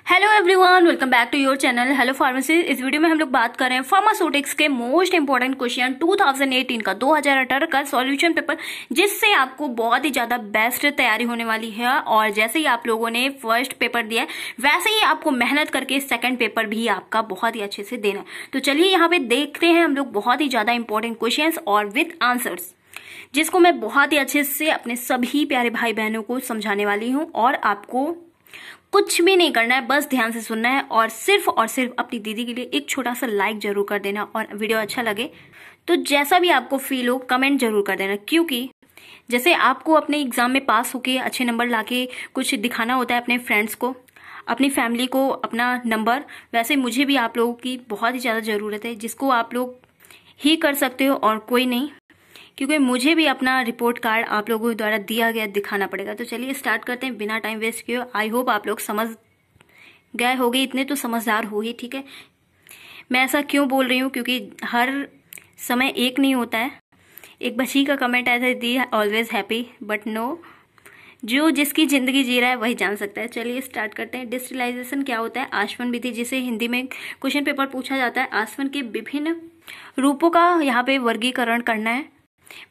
Hello everyone, welcome back to your channel hello pharmacy. इस video में हम लोग बात कर रहे हैं फार्मास्यूटिक्स के मोस्ट इंपोर्टेंट क्वेश्चन 2018 का 2018 का सॉल्यूशन पेपर, जिससे आपको बहुत ही ज्यादा बेस्ट तैयारी होने वाली है। और जैसे ही आप लोगों ने फर्स्ट पेपर दिया है, वैसे ही आपको मेहनत करके सेकंड पेपर भी आपका बहुत ही अच्छे से देना है। तो चलिए यहाँ पे देखते हैं हम लोग बहुत ही ज्यादा इंपॉर्टेंट क्वेश्चन और विद आंसर्स, जिसको मैं बहुत ही अच्छे से अपने सभी प्यारे भाई बहनों को समझाने वाली हूँ। और आपको कुछ भी नहीं करना है, बस ध्यान से सुनना है और सिर्फ अपनी दीदी के लिए एक छोटा सा लाइक जरूर कर देना। और वीडियो अच्छा लगे तो जैसा भी आपको फील हो कमेंट जरूर कर देना, क्योंकि जैसे आपको अपने एग्जाम में पास होके अच्छे नंबर लाके कुछ दिखाना होता है अपने फ्रेंड्स को, अपनी फैमिली को अपना नंबर, वैसे मुझे भी आप लोगों की बहुत ही ज़्यादा ज़रूरत है, जिसको आप लोग ही कर सकते हो और कोई नहीं, क्योंकि मुझे भी अपना रिपोर्ट कार्ड आप लोगों द्वारा दिया गया दिखाना पड़ेगा। तो चलिए स्टार्ट करते हैं बिना टाइम वेस्ट किए। आई होप आप लोग समझ गए होंगे, इतने तो समझदार हो ही, ठीक है। मैं ऐसा क्यों बोल रही हूँ, क्योंकि हर समय एक नहीं होता है। एक बच्ची का कमेंट आया था, दी ऑलवेज हैप्पी बट नो, जो जिसकी जिंदगी जी रहा है वही जान सकता है। चलिए स्टार्ट करते हैं। डिस्टिलाइजेशन क्या होता है? आसवन विधि, जिसे हिंदी में क्वेश्चन पेपर पूछा जाता है। आसवन के विभिन्न रूपों का यहाँ पे वर्गीकरण करना है।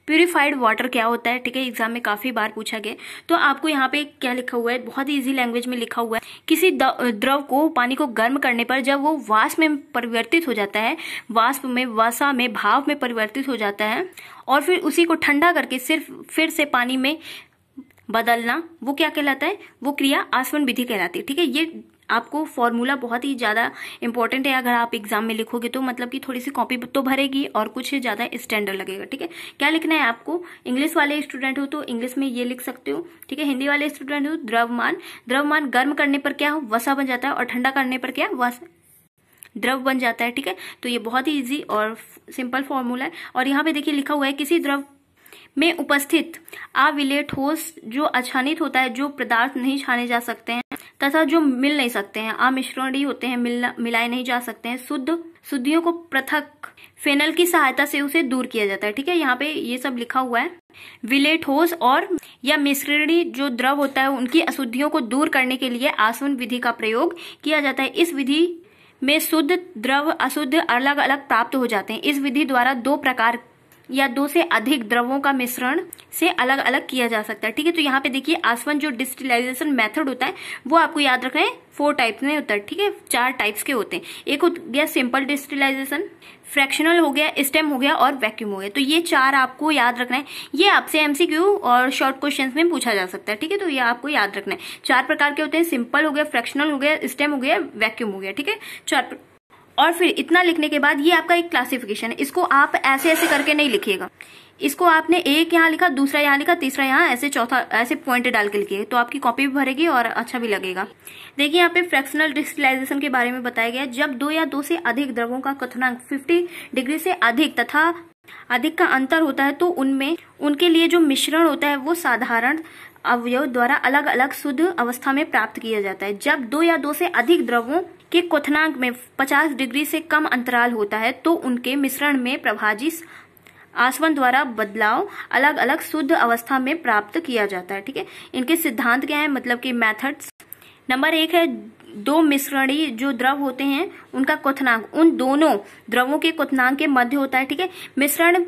प्यूरिफाइड वाटर क्या होता है? ठीक है, एग्जाम में काफी बार पूछा गया। तो आपको यहाँ पे क्या लिखा हुआ है, बहुत ही इजी लैंग्वेज में लिखा हुआ है। किसी द्रव को, पानी को गर्म करने पर जब वो वाष्प में परिवर्तित हो जाता है, वाष्प में, वसा में, भाप में परिवर्तित हो जाता है, और फिर उसी को ठंडा करके सिर्फ फिर से पानी में बदलना, वो क्या कहलाता है? वो क्रिया आसवन विधि कहलाती है। ठीक है, ये आपको फॉर्मूला बहुत ही ज्यादा इंपॉर्टेंट है। अगर आप एग्जाम में लिखोगे तो मतलब कि थोड़ी सी कॉपी तो भरेगी और कुछ ज्यादा स्टैंडर्ड लगेगा। ठीक है, क्या लिखना है आपको? इंग्लिश वाले स्टूडेंट हो तो इंग्लिश में ये लिख सकते हो। ठीक है, हिंदी वाले स्टूडेंट हो, द्रव्यमान गर्म करने पर क्या हो? वसा बन जाता है, और ठंडा करने पर क्या? द्रव बन जाता है। ठीक है, तो ये बहुत ही इजी और सिंपल फॉर्मूला है। और यहाँ पे देखिए लिखा हुआ है, किसी द्रव में उपस्थित अविलेय ठोस जो अछानित होता है, जो पदार्थ नहीं छाने जा सकते हैं तथा जो मिल नहीं सकते हैं, अमिश्रणीय होते हैं, मिलाए नहीं जा सकते हैं, शुद्धियों को पृथक फेनल की सहायता से उसे दूर किया जाता है। ठीक है, यहाँ पे ये सब लिखा हुआ है। विलेय ठोस और या मिश्रणीय जो द्रव होता है, उनकी अशुद्धियों को दूर करने के लिए आसवन विधि का प्रयोग किया जाता है। इस विधि में शुद्ध द्रव अशुद्ध अलग अलग प्राप्त हो जाते हैं। इस विधि द्वारा दो प्रकार या दो से अधिक द्रवों का मिश्रण से अलग अलग किया जा सकता है। ठीक है, तो यहाँ पे देखिए आसवन जो डिस्टिलाइजेशन मेथड होता है, वो आपको याद रखना है 4 टाइप्स में होता है। ठीक है, 4 टाइप्स के होते हैं। एक हो गया सिंपल डिस्टिलाइजेशन, फ्रैक्शनल हो गया, स्टेम हो गया और वैक्यूम हो गया। तो ये 4 आपको याद रखना है। ये आपसे एमसीक्यू और शॉर्ट क्वेश्चंस में पूछा जा सकता है। ठीक है, तो ये आपको याद रखना है। 4 प्रकार के होते हैं, सिंपल हो गया, फ्रैक्शनल हो गया, स्टेम हो गया, वैक्यूम हो गया। ठीक है, 4। और फिर इतना लिखने के बाद ये आपका एक क्लासिफिकेशन है। इसको आप ऐसे ऐसे करके नहीं लिखिएगा। इसको आपने एक यहाँ लिखा, दूसरा यहाँ लिखा, तीसरा यहाँ, ऐसे चौथा, ऐसे पॉइंट डाल के लिखिए, तो आपकी कॉपी भी भरेगी और अच्छा भी लगेगा। देखिए यहाँ पे फ्रैक्शनल डिस्टिलाइजेशन के बारे में बताया गया है। जब 2 या 2 से अधिक द्रवों का क्वथनांक 50 डिग्री से अधिक तथा अधिक का अंतर होता है, तो उनमें उनके लिए जो मिश्रण होता है वो साधारण अवयव द्वारा अलग अलग शुद्ध अवस्था में प्राप्त किया जाता है। जब 2 या 2 से अधिक द्रवों के क्वथनांक में 50 डिग्री से कम अंतराल होता है, तो उनके मिश्रण में प्रभाजित आसवन द्वारा बदलाव अलग अलग शुद्ध अवस्था में प्राप्त किया जाता है। ठीक है, इनके सिद्धांत क्या है, मतलब कि मेथड्स। नंबर 1 है, 2 मिश्रणीय जो द्रव होते हैं उनका क्वथनांक उन दोनों द्रवों के क्वथनांक के मध्य होता है। ठीक है, मिश्रण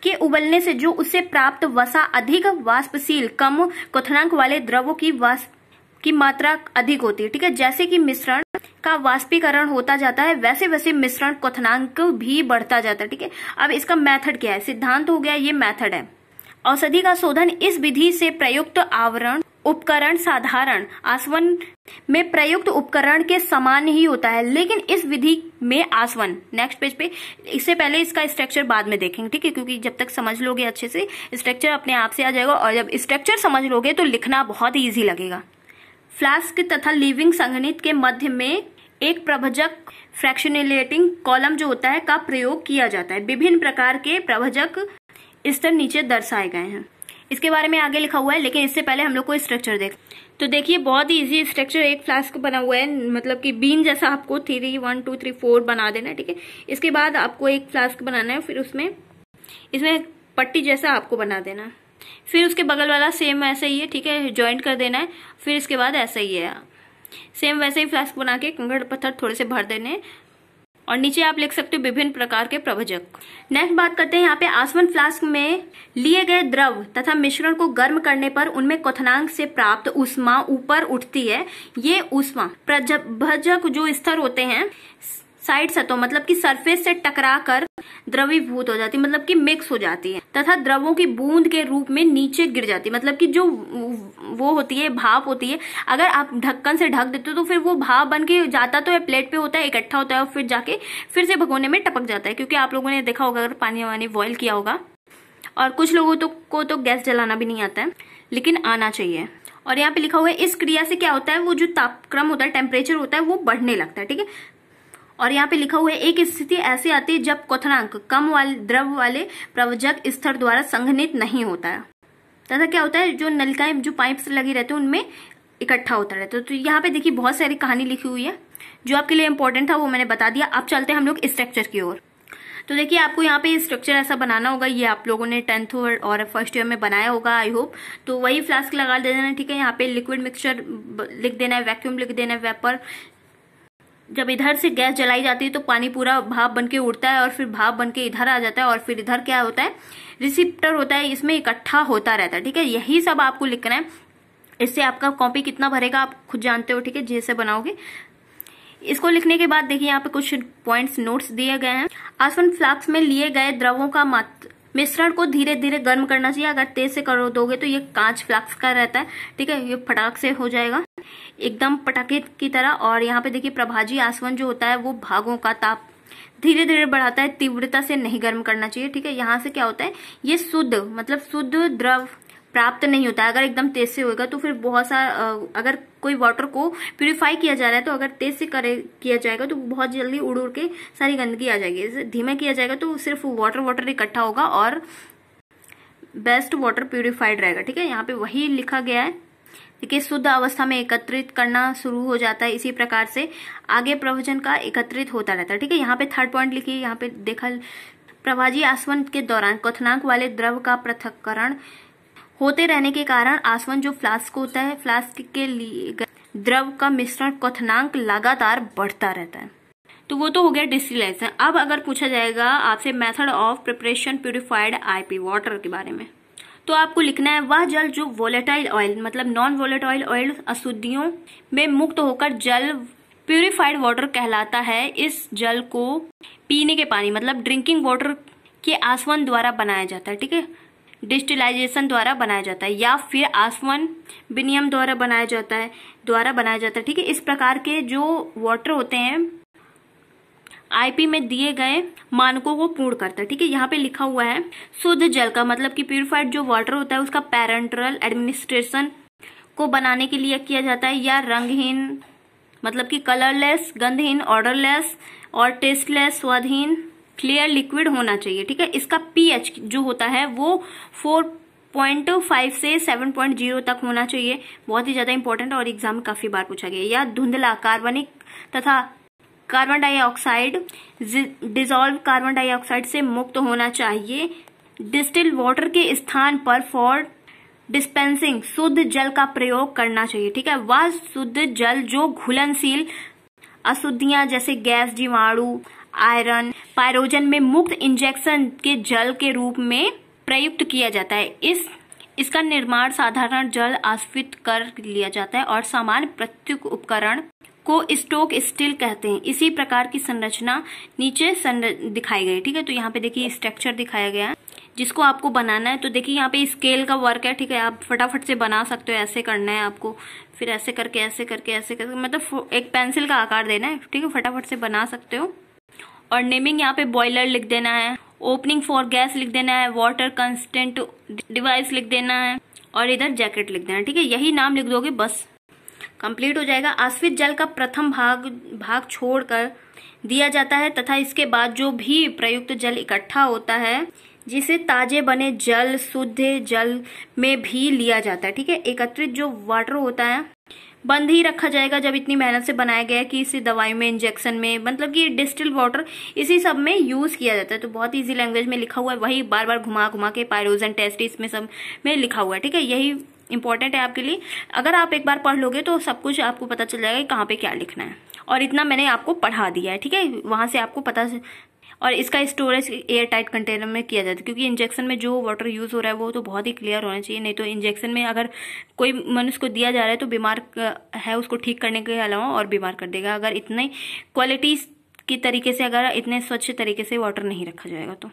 के उबलने से जो उससे प्राप्त वसा अधिक वाष्पशील, कम क्वथनांक वाले द्रवों की मात्रा अधिक होती है। ठीक है, जैसे कि मिश्रण का वाष्पीकरण होता जाता है, वैसे वैसे मिश्रण क्वथनांक भी बढ़ता जाता है। ठीक है, अब इसका मेथड क्या है? सिद्धांत हो गया, ये मेथड है। औषधि का शोधन इस विधि से प्रयुक्त आवरण उपकरण साधारण आसवन में प्रयुक्त उपकरण के समान ही होता है, लेकिन इस विधि में आसवन, नेक्स्ट पेज पे, इससे पहले इसका स्ट्रक्चर बाद में देखेंगे। ठीक है, क्योंकि जब तक समझ लोगे अच्छे से, स्ट्रक्चर अपने आप से आ जाएगा, और जब स्ट्रक्चर समझ लोगे तो लिखना बहुत ईजी लगेगा। फ्लास्क तथा लीविंग संघनित के मध्य में एक प्रभजक फ्रैक्शनलेटिंग कॉलम जो होता है का प्रयोग किया जाता है। विभिन्न प्रकार के प्रभजक स्तर नीचे दर्शाए गए हैं। इसके बारे में आगे लिखा हुआ है, लेकिन इससे पहले हम लोग को स्ट्रक्चर देख। तो देखिए बहुत ही इजी स्ट्रक्चर, एक फ्लास्क बना हुआ है, मतलब कि बीन जैसा आपको 3 1 2 3 4 बना देना है। ठीक है, इसके बाद आपको एक फ्लास्क बनाना है, फिर इसमें पट्टी जैसा आपको बना देना है, फिर उसके बगल वाला सेम ऐसा ही है। ठीक है, ज्वाइंट कर देना है, फिर इसके बाद ऐसा ही है। सेम वैसे ही फ्लास्क बना के कंकड़ पत्थर थोड़े से भर देने, और नीचे आप लिख सकते हो विभिन्न प्रकार के प्रभजक। नेक्स्ट बात करते हैं यहाँ पे आसवन फ्लास्क में लिए गए द्रव तथा मिश्रण को गर्म करने पर उनमें क्वथनांक से प्राप्त ऊष्मा ऊपर उठती है। ये ऊष्मा प्रभजक जो स्तर होते हैं साइड सतहों मतलब कि सरफेस से टकरा कर द्रवीभूत हो जाती है, मतलब कि मिक्स हो जाती है तथा द्रवों की बूंद के रूप में नीचे गिर जाती है। मतलब कि जो वो होती है भाप होती है, अगर आप ढक्कन से ढक देते हो तो फिर वो भाप बन के जाता तो है प्लेट पे होता है, इकट्ठा होता है और फिर जाके फिर से भगोने में टपक जाता है। क्योंकि आप लोगों ने देखा होगा अगर पानी वानी बॉईल किया होगा, और कुछ लोगों को तो गैस जलाना भी नहीं आता है, लेकिन आना चाहिए। और यहाँ पे लिखा हुआ है इस क्रिया से क्या होता है, वो जो तापक्रम होता है, टेम्परेचर होता है, वो बढ़ने लगता है। ठीक है, और यहाँ पे लिखा हुआ है एक स्थिति ऐसी आती है जब क्वथनांक कम वाले द्रव वाले प्रवजक स्तर द्वारा संघनित नहीं होता है तथा क्या होता है जो नलिकाएं जो पाइप्स लगी रहती है उनमें इकट्ठा होता रहता है। तो यहाँ पे देखिए बहुत सारी कहानी लिखी हुई है, जो आपके लिए इंपॉर्टेंट था वो मैंने बता दिया। अब चलते हैं हम लोग स्ट्रक्चर की ओर। तो देखिए आपको यहाँ पे स्ट्रक्चर ऐसा बनाना होगा, ये आप लोगों ने 10th और फर्स्ट ईयर में बनाया होगा आई होप। तो वही फ्लास्क लगा देना है। ठीक है, यहाँ पे लिक्विड मिक्सचर लिख देना है, वैक्यूम लिख देना है, वेपर। जब इधर से गैस जलाई जाती है तो पानी पूरा भाप बन के उड़ता है और फिर भाप बन के इधर आ जाता है, और फिर इधर क्या होता है रिसिप्टर होता है, इसमें इकट्ठा होता रहता है। ठीक है, यही सब आपको लिखना है। इससे आपका कॉपी कितना भरेगा आप खुद जानते हो। ठीक है, जैसे बनाओगे। इसको लिखने के बाद देखिए यहाँ पे कुछ पॉइंट्स नोट्स दिए गए हैं। आसवन फ्लास्क में लिए गए द्रवों का मिश्रण को धीरे धीरे गर्म करना चाहिए। अगर तेज से कर दोगे तो ये कांच फ्लास्क का रहता है। ठीक है, ये फटाक से हो जाएगा एकदम पटाखे की तरह। और यहाँ पे देखिए प्रभाजी आसवन जो होता है वो भागों का ताप धीरे धीरे बढ़ाता है, तीव्रता से नहीं गर्म करना चाहिए। ठीक है, यहाँ से क्या होता है ये शुद्ध मतलब शुद्ध द्रव प्राप्त नहीं होता है। अगर एकदम तेज से होगा तो फिर बहुत सारा अगर कोई वाटर को प्यूरिफाई किया जा रहा है तो अगर तेज से किया जाएगा तो बहुत जल्दी उड़ उड़ के सारी गंदगी आ जाएगी। धीमे किया जाएगा तो सिर्फ वाटर इकट्ठा होगा और बेस्ट वाटर प्यूरिफाइड रहेगा। ठीक है, यहाँ पे वही लिखा गया है। देखिए शुद्ध अवस्था में एकत्रित करना शुरू हो जाता है, इसी प्रकार से आगे प्रवचन का एकत्रित होता रहता है। ठीक है, यहाँ पे 3rd पॉइंट लिखिए। यहाँ पे देखा प्रभाजी आसवन के दौरान क्वथनांक वाले द्रव का पृथक्करण होते रहने के कारण आसवन जो फ्लास्क होता है, फ्लास्क के लिए द्रव का मिश्रण क्वथनांक लगातार बढ़ता रहता है। तो वो तो हो गया डिस्टिलेशन। अब अगर पूछा जाएगा आपसे method of preparation purified IP water के बारे में, तो आपको लिखना है वह जल जो वोलेटाइल ऑयल मतलब नॉन वोलेटाइल ऑयल अशुद्धियों में मुक्त होकर जल प्यूरिफाइड वाटर कहलाता है। इस जल को पीने के पानी मतलब ड्रिंकिंग वाटर के आसवन द्वारा बनाया जाता है। ठीक है, डिस्टिलाइजेशन द्वारा बनाया जाता है या फिर आसवन विनियम द्वारा बनाया जाता है ठीक है, इस प्रकार के जो वाटर होते हैं आईपी में दिए गए मानकों को पूर्ण करता है। ठीक है, यहाँ पे लिखा हुआ है शुद्ध जल का मतलब कि प्यूरिफाइड जो वाटर होता है उसका पेरेंटल एडमिनिस्ट्रेशन को बनाने के लिए किया जाता है, या रंगहीन मतलब कि कलरलेस, गंधहीन, ऑर्डरलेस और टेस्टलेस, स्वादहीन, क्लियर लिक्विड होना चाहिए। ठीक है, इसका पीएच जो होता है वो 4.5 से 7.0 तक होना चाहिए। बहुत ही ज्यादा इंपॉर्टेंट और एग्जाम में काफी बार पूछा गया। या धुंधला कार्बनिक तथा carbon dioxide dissolve carbon dioxide से मुक्त होना चाहिए। डिस्टिल वाटर के स्थान पर फॉर डिस्पेंसिंग शुद्ध जल का प्रयोग करना चाहिए। ठीक है, वह शुद्ध जल जो घुलनशील अशुद्धियां जैसे गैस, जीवाणु, आयरन, पायरोजन में मुक्त इंजेक्शन के जल के रूप में प्रयुक्त किया जाता है। इसका निर्माण साधारण जल आश्रित कर लिया जाता है और सामान्य प्रत्युक उपकरण को स्टोक स्टील कहते हैं। इसी प्रकार की संरचना नीचे दिखाई गई। ठीक है, तो यहाँ पे देखिए स्ट्रक्चर दिखाया गया है जिसको आपको बनाना है। तो देखिए यहाँ पे स्केल का वर्क है। ठीक है, आप फटाफट से बना सकते हो। ऐसे करना है आपको, फिर ऐसे करके ऐसे करके ऐसे करके मतलब एक पेंसिल का आकार देना है। ठीक है, फटाफट से बना सकते हो। और नेमिंग यहाँ पे बॉयलर लिख देना है, ओपनिंग फॉर गैस लिख देना है, वाटर कंस्टेंट डिवाइस लिख देना है और इधर जैकेट लिख देना है। ठीक है, यही नाम लिख दोगे बस कंप्लीट हो जाएगा। आश्रित जल का प्रथम भाग छोड़कर दिया जाता है तथा इसके बाद जो भी प्रयुक्त जल इकट्ठा होता है जिसे ताजे बने जल शुद्ध जल में भी लिया जाता है। ठीक है, एकत्रित जो वाटर होता है बंद ही रखा जाएगा। जब इतनी मेहनत से बनाया गया है कि इसे दवाई में, इंजेक्शन में मतलब कि डिस्टिल वाटर इसी सब में यूज किया जाता है। तो बहुत इजी लैंग्वेज में लिखा हुआ है, वही बार बार घुमा घुमा के पायरोजन टेस्ट इसमें सब में लिखा हुआ है। ठीक है, यही इंपॉर्टेंट है आपके लिए। अगर आप एक बार पढ़ लोगे तो सब कुछ आपको पता चल जाएगा कि कहाँ पे क्या लिखना है। और इतना मैंने आपको पढ़ा दिया है, ठीक है, वहां से आपको पता। और इसका स्टोरेज एयर टाइट कंटेनर में किया जाता है, क्योंकि इंजेक्शन में जो वाटर यूज हो रहा है वो तो बहुत ही क्लियर होना चाहिए। नहीं तो इंजेक्शन में अगर कोई मनुष्य को दिया जा रहा है तो बीमार है उसको ठीक करने के अलावा और बीमार कर देगा, अगर इतने क्वालिटी की तरीके से, अगर इतने स्वच्छ तरीके से वाटर नहीं रखा जाएगा तो।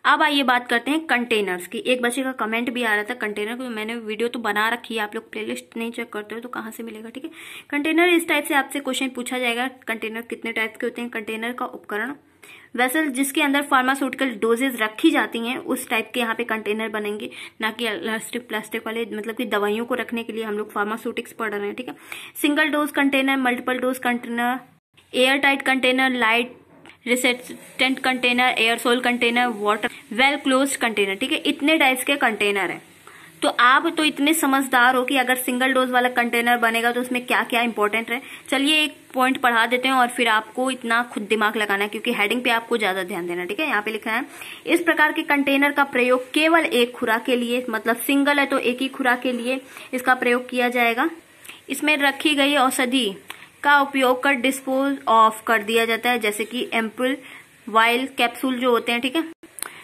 अब आइए बात करते हैं कंटेनर्स की। एक बच्चे का कमेंट भी आ रहा था कंटेनर को, मैंने वीडियो तो बना रखी है, आप लोग प्लेलिस्ट नहीं चेक करते हो तो कहाँ से मिलेगा, ठीक है। कंटेनर इस टाइप से आपसे क्वेश्चन पूछा जाएगा, कंटेनर कितने टाइप के होते हैं। कंटेनर का उपकरण, वेसल जिसके अंदर फार्मास्यूटिकल डोजेज रखी जाती हैं, उस टाइप के यहाँ पे कंटेनर बनेंगे, ना कि प्लास्टिक वाले, मतलब कि दवाइयों को रखने के लिए हम लोग फार्मास्यूटिक्स पढ़ रहे हैं, ठीक है। Single dose container, multiple dose container, air tight container, light resistant container, aerosol container, water well closed container, ठीक है। इतने टाइप्स के कंटेनर हैं। तो आप तो इतने समझदार हो कि अगर सिंगल डोज वाला कंटेनर बनेगा तो उसमें क्या क्या इंपॉर्टेंट है। चलिए एक पॉइंट पढ़ा देते हैं और फिर आपको इतना खुद दिमाग लगाना है, क्योंकि हेडिंग पे आपको ज्यादा ध्यान देना, ठीक है। यहाँ पे लिखा है, इस प्रकार के कंटेनर का प्रयोग केवल एक खुराक के लिए, मतलब सिंगल है तो एक ही खुराक के लिए इसका प्रयोग किया जाएगा। इसमें रखी गई औषधि का उपयोग कर डिस्पोज ऑफ कर दिया जाता है, जैसे कि एम्पुल, वाइल, कैप्सूल जो होते हैं, ठीक है,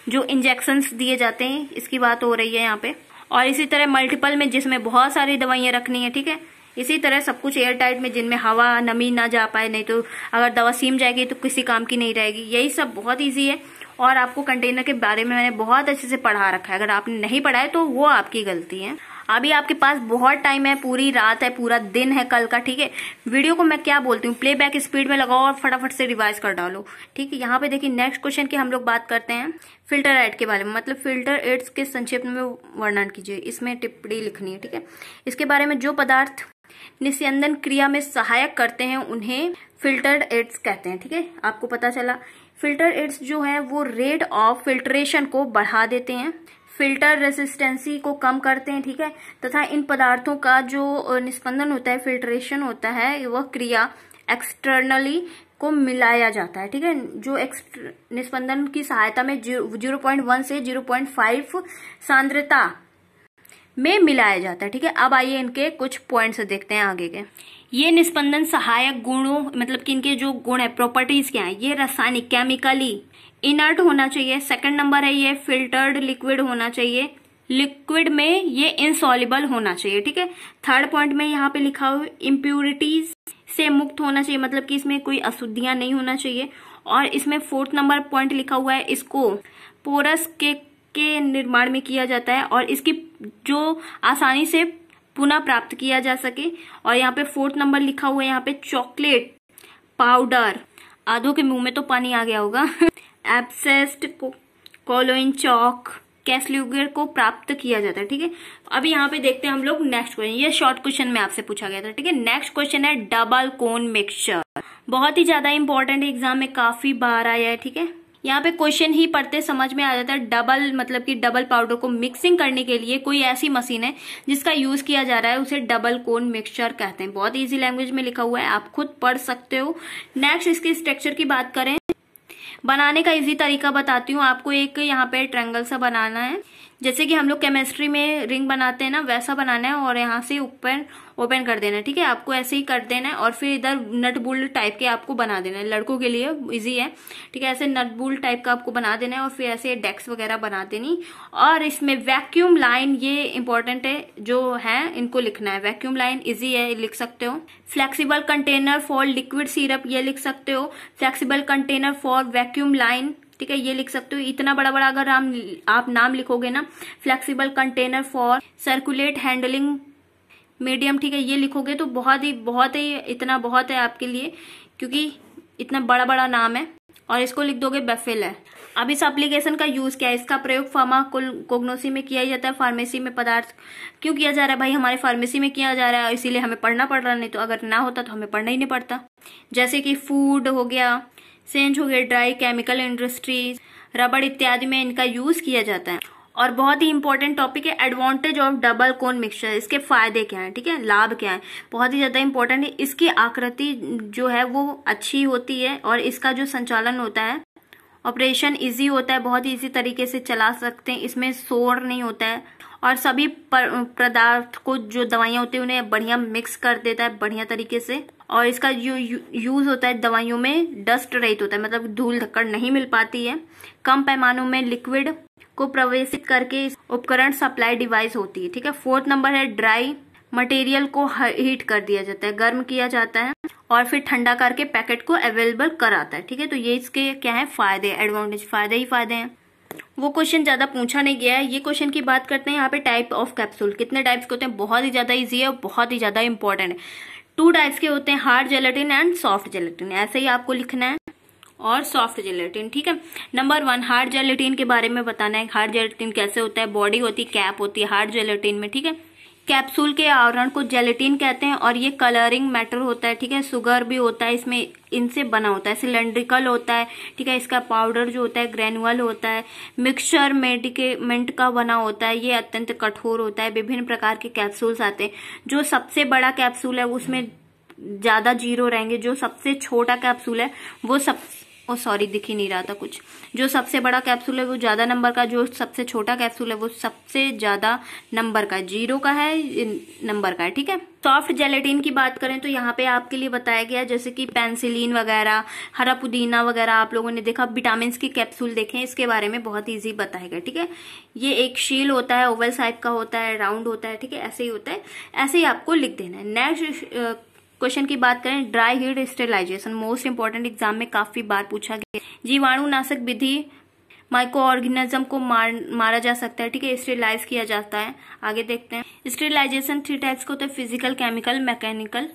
जो इंजेक्शंस दिए जाते हैं, इसकी बात हो रही है यहाँ पे। और इसी तरह मल्टीपल में जिसमें बहुत सारी दवाइयां रखनी है, ठीक है। इसी तरह सब कुछ एयर टाइट में जिनमें हवा नमी ना जा पाए, नहीं तो अगर दवा सीम जाएगी तो किसी काम की नहीं रहेगी। यही सब बहुत ईजी है और आपको कंटेनर के बारे में मैंने बहुत अच्छे से पढ़ा रखा है। अगर आपने नहीं पढ़ा है तो वो आपकी गलती है। अभी आपके पास बहुत टाइम है, पूरी रात है, पूरा दिन है कल का, ठीक है। वीडियो को मैं क्या बोलती हूँ, प्लेबैक स्पीड में लगाओ और फटाफट से रिवाइज कर डालो, ठीक है। यहाँ पे देखिए नेक्स्ट क्वेश्चन की हम लोग बात करते हैं फिल्टर एड के बारे में, मतलब फिल्टर एड्स के संक्षेप में वर्णन कीजिए, इसमें टिप्पणी लिखनी है, ठीक है। इसके बारे में जो पदार्थ निस्यंदन क्रिया में सहायक करते हैं उन्हें फिल्टर्ड एड्स कहते हैं, ठीक है। आपको पता चला फिल्टर एड्स जो है वो रेट ऑफ फिल्ट्रेशन को बढ़ा देते हैं, फिल्टर रेसिस्टेंसी को कम करते हैं, ठीक है, तथा इन पदार्थों का जो निस्पंदन होता है, फिल्ट्रेशन होता है, वह क्रिया एक्सटर्नली को मिलाया जाता है, ठीक है। जो निस्पंदन की सहायता में 0.1 से 0.5 सांद्रता में मिलाया जाता है, ठीक है। अब आइए इनके कुछ पॉइंट्स देखते हैं आगे के। ये निस्पंदन सहायक गुणों, मतलब कि इनके जो गुण है, प्रॉपर्टीज क्या है, ये रासायनिक केमिकली इनर्ट होना चाहिए। सेकंड नंबर है ये फिल्टर्ड लिक्विड होना चाहिए, लिक्विड में ये इनसॉल्युबल होना चाहिए, ठीक है। थर्ड पॉइंट में यहाँ पे लिखा हुआ इम्प्यूरिटीज से मुक्त होना चाहिए, मतलब कि इसमें कोई अशुद्धियां नहीं होना चाहिए। और इसमें फोर्थ नंबर पॉइंट लिखा हुआ है, इसको पोरस के निर्माण में किया जाता है और इसकी जो आसानी से पुनः प्राप्त किया जा सके। और यहाँ पे फोर्थ नंबर लिखा हुआ है, यहाँ पे चॉकलेट पाउडर, आधों के मुंह में तो पानी आ गया होगा, एब्सेस्ड कोलोइन चॉक कैसल्यूगर को प्राप्त किया जाता है, ठीक है। अभी यहाँ पे देखते हैं हम लोग नेक्स्ट क्वेश्चन, ये शॉर्ट क्वेश्चन में आपसे पूछा गया था, ठीक है। नेक्स्ट क्वेश्चन है डबल कोन मिक्सचर, बहुत ही ज्यादा इंपॉर्टेंट है, एग्जाम में काफी बार आया है, ठीक है। यहाँ पे क्वेश्चन ही पढ़ते समझ में आ जाता है। डबल मतलब कि डबल पाउडर को मिक्सिंग करने के लिए कोई ऐसी मशीन है जिसका यूज किया जा रहा है, उसे डबल कोन मिक्सचर कहते हैं। बहुत इजी लैंग्वेज में लिखा हुआ है, आप खुद पढ़ सकते हो। नेक्स्ट इसके स्ट्रक्चर की बात करें, बनाने का इजी तरीका बताती हूँ आपको। एक यहाँ पे ट्रायंगल सा बनाना है, जैसे कि हम लोग केमिस्ट्री में रिंग बनाते हैं ना, वैसा बनाना है और यहाँ से ऊपर ओपन कर देना है, ठीक है। आपको ऐसे ही कर देना है और फिर इधर नट बोल्ट टाइप के आपको बना देना है, लड़कों के लिए इजी है, ठीक है। ऐसे नट बोल्ट टाइप का आपको बना देना है और फिर ऐसे डेस्क वगैरह बना देनी। और इसमें वैक्यूम लाइन, ये इंपॉर्टेंट है, जो है इनको लिखना है। वैक्यूम लाइन इजी है, लिख सकते हो। Flexible container for liquid syrup, ये लिख सकते हो। Flexible container for vacuum line, ठीक है, ये लिख सकते हो। इतना बड़ा बड़ा अगर आप नाम लिखोगे ना, flexible container for circulate handling medium, ठीक है, ये लिखोगे तो बहुत ही इतना बहुत है आपके लिए, क्योंकि इतना बड़ा बड़ा नाम है। और इसको लिख दोगे बेफिल है। अब इस एप्लीकेशन का यूज क्या है, इसका प्रयोग फार्माकोग्नोसी में किया जाता है। फार्मेसी में पदार्थ क्यों किया जा रहा है भाई, हमारे फार्मेसी में किया जा रहा है, इसीलिए हमें पढ़ना पड़ रहा, नहीं तो अगर ना होता तो हमें पढ़ना ही नहीं पड़ता। जैसे कि फूड हो गया, सेंज हो गया, ड्राई केमिकल इंडस्ट्रीज, रबड़ इत्यादि में इनका यूज किया जाता है। और बहुत ही इंपॉर्टेंट टॉपिक है advantage of double cone mixture, इसके फायदे क्या हैं, ठीक है, लाभ क्या है, बहुत ही ज्यादा इंपॉर्टेंट है। इसकी आकृति जो है वो अच्छी होती है और इसका जो संचालन होता है, ऑपरेशन इजी होता है, बहुत ही इजी तरीके से चला सकते हैं, इसमें शोर नहीं होता है। और सभी पदार्थ को जो दवाइयाँ होती है उन्हें बढ़िया मिक्स कर देता है बढ़िया तरीके से। और इसका जो यूज होता है दवाइयों में डस्ट रहित होता है, मतलब धूल धक्कड़ नहीं मिल पाती है। कम पैमानों में लिक्विड को प्रवेशित करके उपकरण सप्लाई डिवाइस होती है, ठीक है। 4th नंबर है ड्राई मटेरियल को हीट कर दिया जाता है, गर्म किया जाता है और फिर ठंडा करके पैकेट को अवेलेबल कराता है, ठीक है। तो ये इसके क्या है फायदे, एडवांटेज, फायदे ही फायदे हैं। वो क्वेश्चन ज्यादा पूछा नहीं गया है। ये क्वेश्चन की बात करते हैं यहाँ पे टाइप ऑफ कैप्सूल, कितने टाइप्स के होते हैं, बहुत ही ज्यादा इजी है और बहुत ही ज्यादा इंपॉर्टेंट है। 2 टाइप्स के होते हैं, hard gelatin and soft gelatin, ऐसे ही आपको लिखना है, और सॉफ्ट जेलेटिन, ठीक है। नंबर 1 हार्ड जेलेटिन के बारे में बताना है। हार्ड जेलेटिन कैसे होता है, बॉडी होती है, कैप होती है हार्ड जेलेटिन में, ठीक है। कैप्सूल के आवरण को जेलेटिन कहते हैं और ये कलरिंग मैटर होता है, ठीक है। शुगर भी होता है इसमें, इनसे बना होता है, सिलेंड्रिकल होता है, ठीक है। इसका पाउडर जो होता है ग्रेनुअल होता है। मिक्सचर मेडिकेमेंट का बना होता है, ये अत्यंत कठोर होता है। विभिन्न प्रकार के कैप्सूल्स आते हैं, जो सबसे बड़ा कैप्सूल है उसमें ज्यादा जीरो रहेंगे, जो सबसे छोटा कैप्सूल है वो दिख ही नहीं रहा था कुछ, जो सबसे बड़ा कैप्सूल है वो ज्यादा नंबर का, जो सबसे छोटा कैप्सूल है वो सबसे ज्यादा नंबर का, जीरो का है, नंबर का है, ठीक है। सॉफ्ट जेलेटिन की बात करें तो यहाँ पे आपके लिए बताया गया जैसे कि पेंसिलिन वगैरह, हरा पुदीना वगैरह आप लोगों ने देखा, विटामिन के कैप्सूल देखे, इसके बारे में बहुत ईजी बताया गया, ठीक है। ये एक शील होता है, ओवल शेप का होता है, राउंड होता है, ठीक है, ऐसे ही होता है, ऐसे ही आपको लिख देना है। नेक्स्ट क्वेश्चन की बात करें, dry heat sterilisation, most important, exam में काफी बार पूछा गया। जीवाणुनाशक विधि, माइक्रो ऑर्गेनिज्म को मारा जा सकता है, ठीक है, स्टेरिलाइज किया जाता है। आगे देखते हैं, स्टेरिलाइजेशन 3 टाइप्स का होता है, फिजिकल, केमिकल, मैकेनिकल।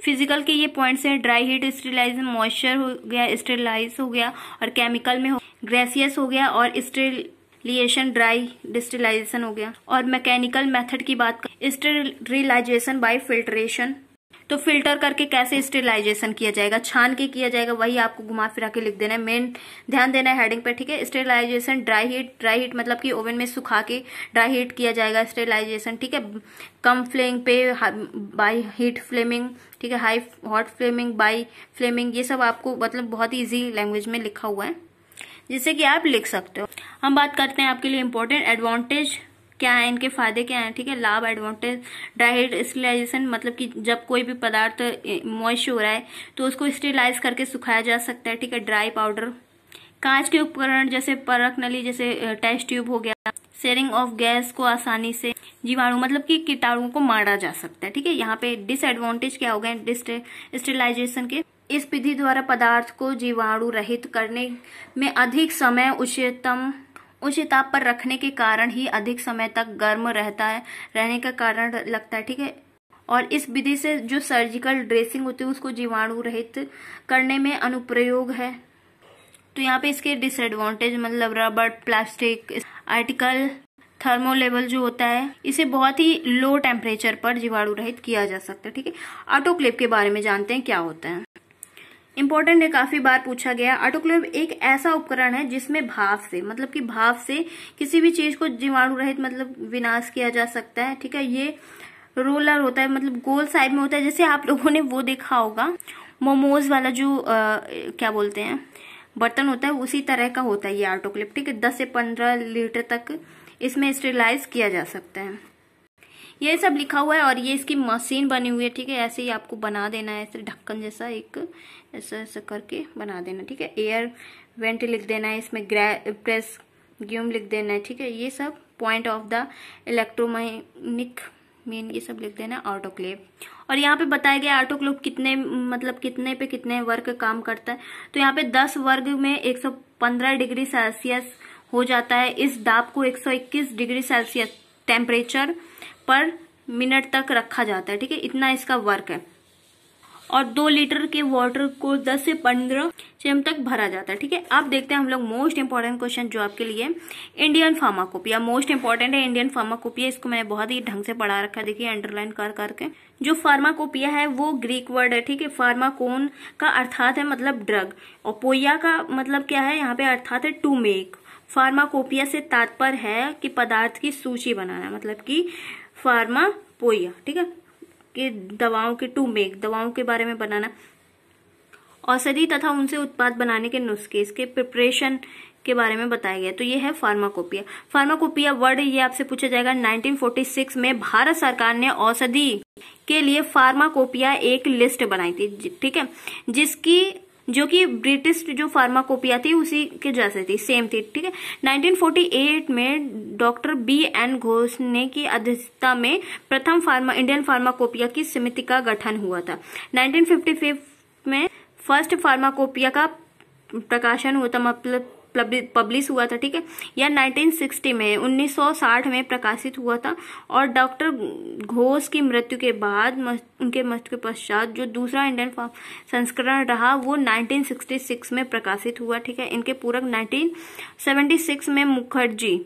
फिजिकल के ये पॉइंट्स हैं, ड्राई हीट स्टेरिलाइजेशन, मॉइस्चर हो गया, स्टेरिलाइज हो गया, और केमिकल में गैसियस हो गया, और स्टेरिलाइजेशन ड्राई डिस्टिलाइजेशन हो गया। और मैकेनिकल मेथड की बात करें, स्टेरिलाइजेशन बाय फिल्ट्रेशन, तो फिल्टर करके कैसे स्टेरिलाइजेशन किया जाएगा, छान के किया जाएगा, वही आपको घुमा फिरा के लिख देना है, मेन ध्यान देना है हेडिंग पे, ठीक है। स्टेरिलाइजेशन ड्राई हीट मतलब कि ओवन में सुखा के ड्राई हीट किया जाएगा स्टेरिलाइजेशन, ठीक है। कम फ्लेम पे बाय हीट फ्लेमिंग, ठीक है, high hot flaming by flaming, ये सब आपको मतलब बहुत ही ईजी लैंग्वेज में लिखा हुआ है जिससे कि आप लिख सकते हो। हम बात करते हैं आपके लिए इंपॉर्टेंट एडवांटेज क्या है, इनके फायदे क्या हैं, ठीक है। लाभ, एडवांटेज, ड्राई हीट स्टेरिलाइजेशन मतलब कि जब कोई भी पदार्थ मॉइस्ट हो रहा है तो उसको स्टेरिलाइज करके सुखाया जा सकता है, ठीक है। ड्राई पाउडर, कांच के उपकरण जैसे परख नली, जैसे टेस्ट ट्यूब हो गया, शेयरिंग ऑफ गैस को आसानी से जीवाणु मतलब कि कीटाणुओं को मारा जा सकता है, ठीक है। यहाँ पे डिसएडवांटेज क्या हो गए स्टेरिलाइजेशन के, इस विधि द्वारा पदार्थ को जीवाणु रहित करने में अधिक समय उच्च ताप पर रखने के कारण ही अधिक समय तक गर्म रहने का कारण लगता है, ठीक है। और इस विधि से जो सर्जिकल ड्रेसिंग होती है उसको जीवाणु रहित करने में अनुप्रयोग है। तो यहाँ पे इसके डिसएडवांटेज मतलब rubber, plastic article, thermo level जो होता है इसे बहुत ही लो टेम्परेचर पर जीवाणु रहित किया जा सकता है, ठीक है। ऑटोक्लेव के बारे में जानते हैं क्या होता है, इंपॉर्टेंट है, काफी बार पूछा गया। ऑटोक्लेव एक ऐसा उपकरण है जिसमें भाप से किसी भी चीज को जीवाणु रहित मतलब विनाश किया जा सकता है, ठीक है। ये रोलर होता है, मतलब गोल साइड में होता है, जैसे आप लोगों ने वो देखा होगा मोमोज वाला जो क्या बोलते हैं बर्तन होता है, उसी तरह का होता है ये ऑटोक्लेव, ठीक है। 10 से 15 लीटर तक इसमें स्टेरिलाइज किया जा सकता है। ये सब लिखा हुआ है और ये इसकी मशीन बनी हुई है, ठीक है। ऐसे ही आपको बना देना है, ऐसे ढक्कन जैसा एक ऐसा करके बना देना, ठीक है। एयर वेंट लिख देना है, इसमें प्रेस ग्यूम लिख देना है, ठीक है। ये सब point of the electromagnetic main ये सब लिख देना ऑटोक्लेव। और यहाँ पे बताया गया ऑटोक्लेव कितने पे कितने वर्ग काम करता है। तो यहाँ पे 10 वर्ग में 115 डिग्री सेल्सियस हो जाता है। इस दाब को 121 डिग्री सेल्सियस टेम्परेचर पर मिनट तक रखा जाता है, ठीक है। इतना इसका वर्क है। और 2 लीटर के वाटर को 10 से 15 cm तक भरा जाता है, ठीक है। अब देखते हैं हम लोग मोस्ट इंपोर्टेंट क्वेश्चन जो आपके लिए इंडियन फार्माकोपिया, मोस्ट इंपोर्टेंट है इंडियन फार्माकोपिया। इसको मैंने बहुत ही ढंग से पढ़ा रखा है, देखिए अंडरलाइन कर करके। जो फार्माकोपिया है वो ग्रीक वर्ड है, ठीक है। फार्माकोन का अर्थात है मतलब ड्रग, और पोइया का मतलब क्या है यहाँ पे अर्थात है टू मेक। फार्माकोपिया से तात्पर्य है कि पदार्थ की सूची बनाना, मतलब कि फार्मापोइया, ठीक है, कि दवाओं के टू मेक, दवाओं के बारे में बनाना। औषधि तथा उनसे उत्पाद बनाने के नुस्खे, इसके प्रिपरेशन के बारे में बताया गया। तो ये है फार्माकोपिया। फार्माकोपिया वर्ड ये आपसे पूछा जाएगा। 1946 में भारत सरकार ने औषधि के लिए फार्माकोपिया एक लिस्ट बनाई थी, ठीक है, जो कि ब्रिटिश जो फार्माकोपिया थी उसी के जैसे थी, सेम थी, ठीक है। 1948 में डॉक्टर B.N. घोष ने की अध्यक्षता में प्रथम इंडियन फार्माकोपिया की समिति का गठन हुआ था। 1955 में फर्स्ट फार्माकोपिया का प्रकाशन हुआ था, मतलब पब्लिश हुआ था, ठीक है। या 1960 में 1960 में प्रकाशित हुआ था। और डॉक्टर घोष की मृत्यु के बाद, उनके मृत्यु के पश्चात जो दूसरा इंडियन संस्करण रहा वो 1966 में प्रकाशित हुआ, ठीक है। इनके पूरक 1976 में मुखर्जी,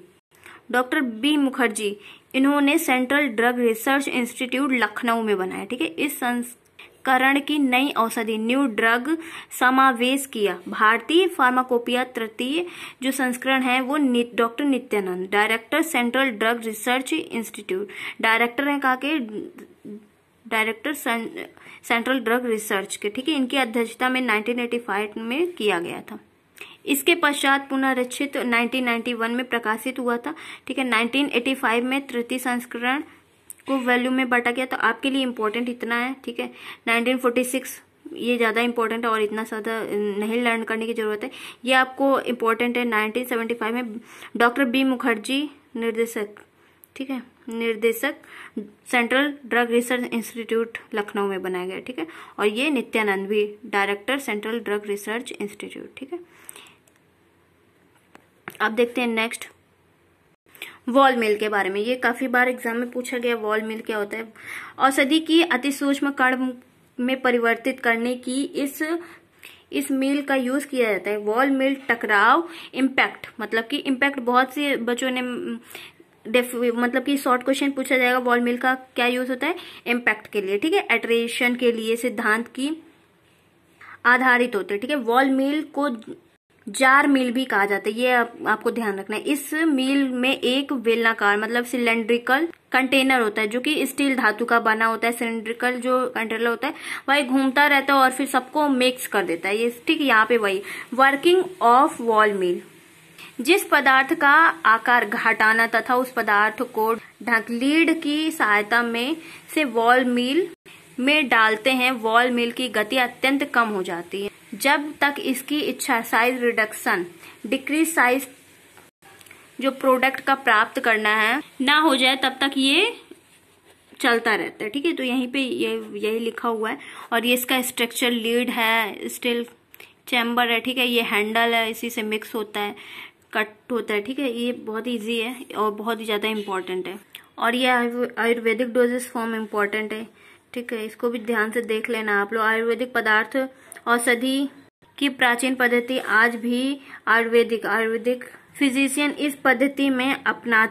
डॉक्टर B. मुखर्जी, इन्होंने central drug research institute Lucknow में बनाया, ठीक है। इस संस्करण की नई औषधि न्यू ड्रग समावेश किया। भारतीय फार्माकोपिया तृतीय जो संस्करण है वो doctor Nityanand, director central drug research institute, director है कहा के डायरेक्टर सेंट्रल ड्रग रिसर्च के, ठीक है। इनकी अध्यक्षता में 1985 में किया गया था। इसके पश्चात पुनरीक्षित 1991 में प्रकाशित हुआ था, ठीक है। 1985 में तृतीय संस्करण को वॉल्यूम में बांटा गया। तो आपके लिए इम्पोर्टेंट इतना है, ठीक है। 1946 ये ज्यादा इंपॉर्टेंट है और इतना ज्यादा नहीं लर्न करने की जरूरत है, ये आपको इम्पोर्टेंट है। 1975 में डॉक्टर B. मुखर्जी निर्देशक, ठीक है, निर्देशक central drug research institute Lucknow में बनाया गया, ठीक है। और ये नित्यानंद भी director central drug research institute, ठीक है। अब देखते हैं नेक्स्ट वॉल मिल के बारे में। ये काफी बार एग्जाम में पूछा गया, वॉल मिल क्या होता है। औषधि की अति सूक्ष्म कण में परिवर्तित करने की इस मिल का यूज किया जाता है। वॉल मिल टकराव इम्पैक्ट, मतलब कि इम्पैक्ट बहुत से बच्चों ने मतलब कि शॉर्ट क्वेश्चन पूछा जाएगा वॉल मिल का क्या यूज होता है, इम्पैक्ट के लिए, ठीक है, एट्रेशन के लिए सिद्धांत की आधारित होते हैं, ठीक है। वॉल मिल को जार मिल भी कहा जाता है, ये आपको ध्यान रखना है। इस मिल में एक बेलनाकार मतलब सिलेंड्रिकल कंटेनर होता है जो कि स्टील धातु का बना होता है। सिलेंड्रिकल जो कंटेनर होता है वही घूमता रहता है और फिर सबको मिक्स कर देता है, ये ठीक। यहाँ पे वही वर्किंग ऑफ वॉल मिल, जिस पदार्थ का आकार घटाना तथा उस पदार्थ को ढकलीड की सहायता में से वॉल मिल में डालते हैं, वॉल मिल की गति अत्यंत कम हो जाती है। जब तक इसकी इच्छा साइज रिडक्शन, डिक्रीज साइज जो प्रोडक्ट का प्राप्त करना है ना हो जाए तब तक ये चलता रहता है, ठीक है। तो यहीं पे यही लिखा हुआ है। और ये इसका स्ट्रक्चर लीड है, स्टील चैम्बर है, ठीक है। ये हैंडल है, इसी से मिक्स होता है, कट होता है, ठीक है। ये बहुत इजी है और बहुत ही ज्यादा इम्पोर्टेंट है। और ये आयुर्वेदिक डोजेस फॉर्म इम्पोर्टेंट है, ठीक है। इसको भी ध्यान से देख लेना आप लोग। आयुर्वेदिक पदार्थ औषधि की प्राचीन पद्धति आज भी आयुर्वेदिक फिजिशियन इस पद्धति में अपनाते